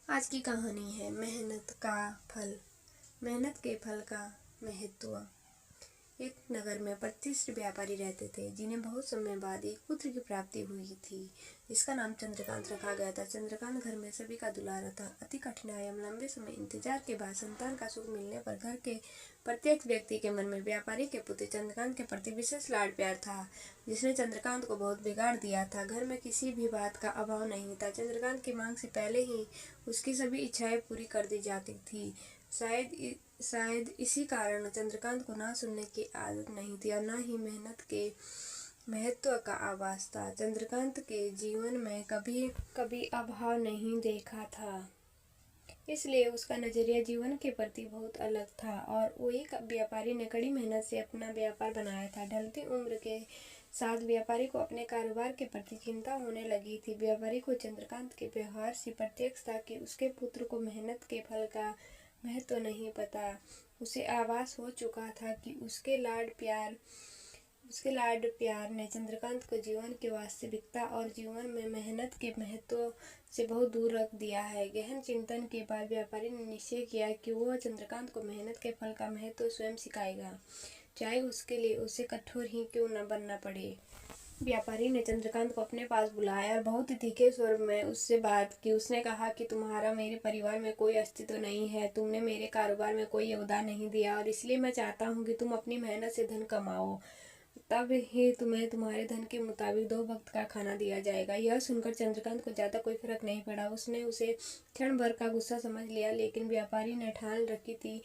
आज की कहानी है मेहनत का फल। मेहनत के फल का महत्व। एक नगर में प्रतिष्ठित व्यापारी रहते थे, जिन्हें बहुत समय बाद एक पुत्र की प्राप्ति हुई थी, जिसका नाम चंद्रकांत रखा गया था। चंद्रकांत घर में सभी का दुलारा था। अति कठिनाई एवं लंबे समय इंतजार के बाद संतान का सुख मिलने पर घर के प्रत्येक व्यक्ति के मन में व्यापारी के पुत्र चंद्रकांत के प्रति विशेष लाड प्यार था, जिसने चंद्रकांत को बहुत बिगाड़ दिया था। घर में किसी भी बात का अभाव नहीं था। चंद्रकांत की मांग से पहले ही उसकी सभी इच्छाएं पूरी कर दी जाती थी। शायद इसी कारण चंद्रकांत को ना सुनने की आदत नहीं थी और ना ही मेहनत के महत्व का आभास था। चंद्रकांत के जीवन में कभी कभी अभाव नहीं देखा था, इसलिए उसका नजरिया जीवन के प्रति बहुत अलग था। और वो एक व्यापारी ने कड़ी मेहनत से अपना व्यापार बनाया था। ढलती उम्र के साथ व्यापारी को अपने कारोबार के प्रति चिंता होने लगी थी। व्यापारी को चंद्रकांत के व्यवहार से प्रत्यक्ष था कि उसके पुत्र को मेहनत के फल का महत्व नहीं पता। उसे आभास हो चुका था कि उसके लाड प्यार ने चंद्रकांत को जीवन की वास्तविकता और जीवन में मेहनत के महत्व से बहुत दूर रख दिया है। गहन चिंतन के बाद व्यापारी ने निश्चय किया कि वह चंद्रकांत को मेहनत के फल का महत्व स्वयं सिखाएगा, चाहे उसके लिए उसे कठोर ही क्यों न बनना पड़े। व्यापारी ने चंद्रकांत को अपने पास बुलाया और बहुत ही तीखे स्वर में उससे बात की। उसने कहा कि तुम्हारा मेरे परिवार में कोई अस्तित्व नहीं है, तुमने मेरे कारोबार में कोई योगदान नहीं दिया और इसलिए मैं चाहता हूँ कि तुम अपनी मेहनत से धन कमाओ, तब ही तुम्हें तुम्हारे धन के मुताबिक 2 वक्त का खाना दिया जाएगा। यह सुनकर चंद्रकांत को ज्यादा कोई फर्क नहीं पड़ा। उसने उसे क्षण भर का गुस्सा समझ लिया, लेकिन व्यापारी ने ठान रखी थी।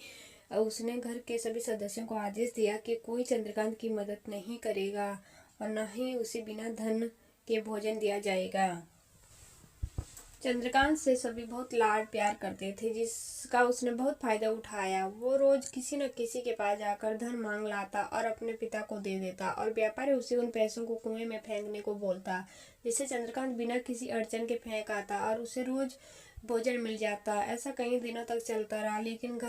उसने घर के सभी सदस्यों को आदेश दिया कि कोई चंद्रकांत की मदद नहीं करेगा और न ही उसे बिना धन के भोजन दिया जाएगा। चंद्रकांत से सभी बहुत लाड प्यार करते थे, जिसका उसने बहुत फायदा उठाया। वो रोज किसी न किसी के पास जाकर धन मांग लाता और अपने पिता को दे देता, और व्यापारी उसे उन पैसों को कुएं में फेंकने को बोलता, जिससे चंद्रकांत बिना किसी अड़चन के फेंक आता और उसे रोज भोजन मिल जाता। ऐसा कई दिनों तक चलता रहा, लेकिन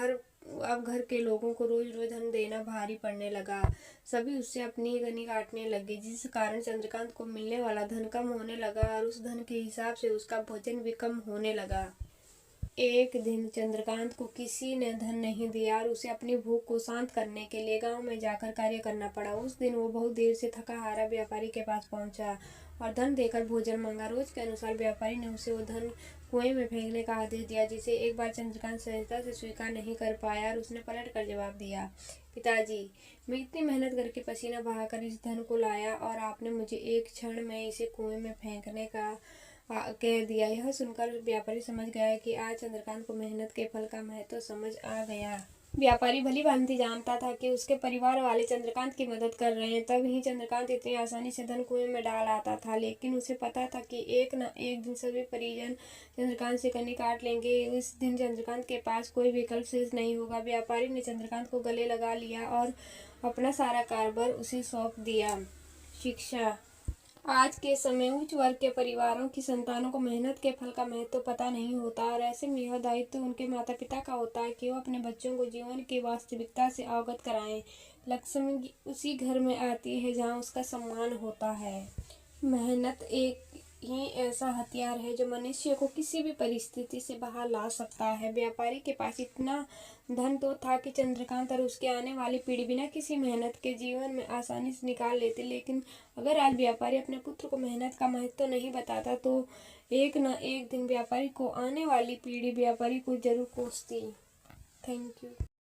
अब घर के लोगों को रोज रोज धन देना भारी पड़ने लगा। सभी उससे अपनी गनी काटने लगे, जिस कारण चंद्रकांत को मिलने वाला धन कम होने लगा और उस धन के हिसाब से उसका भोजन भी कम होने लगा। एक दिन चंद्रकांत को किसी ने धन नहीं दिया और उसे अपनी भूख को शांत करने के लिए गांव में जाकर कार्य करना पड़ा। उस दिन वो बहुत देर से थका हारा व्यापारी के पास पहुंचा और धन देकर भोजन मांगा। रोज के अनुसार व्यापारी ने उसे वो धन कुएं में फेंकने का आदेश दिया, जिसे एक बार चंद्रकांत सहजता से स्वीकार नहीं कर पाया और उसने पलट कर जवाब दिया, पिताजी, मैं इतनी मेहनत करके पसीना बहाकर इस धन को लाया और आपने मुझे एक क्षण में इसे कुएं में फेंकने का कह दिया। यह सुनकर व्यापारी समझ गया कि आज चंद्रकांत को मेहनत के फल का महत्व समझ आ गया। व्यापारी भली भांति जानता था कि उसके परिवार वाले चंद्रकांत की मदद कर रहे हैं, तब ही चंद्रकांत इतनी आसानी से धन कुएं में डाल आता था। लेकिन उसे पता था कि एक न एक दिन सभी परिजन चंद्रकांत से कन्नी काट लेंगे। इस दिन चंद्रकांत के पास कोई विकल्प शेष नहीं होगा। व्यापारी ने चंद्रकांत को गले लगा लिया और अपना सारा कारोबार उसे सौंप दिया। शिक्षा। आज के समय उच्च वर्ग के परिवारों की संतानों को मेहनत के फल का महत्व पता नहीं होता, और ऐसे में यह दायित्व उनके माता पिता का होता है कि वह अपने बच्चों को जीवन की वास्तविकता से अवगत कराएं। लक्ष्मी उसी घर में आती है जहाँ उसका सम्मान होता है। मेहनत एक ही ऐसा हथियार है जो मनुष्य को किसी भी परिस्थिति से बाहर ला सकता है। व्यापारी के पास इतना धन तो था कि चंद्रकांत और उसके आने वाली पीढ़ी बिना किसी मेहनत के जीवन में आसानी से निकाल लेते। लेकिन अगर आज व्यापारी अपने पुत्र को मेहनत का महत्व नहीं बताता, तो एक न एक दिन व्यापारी को आने वाली पीढ़ी व्यापारी को जरूर कोसती। Thank you.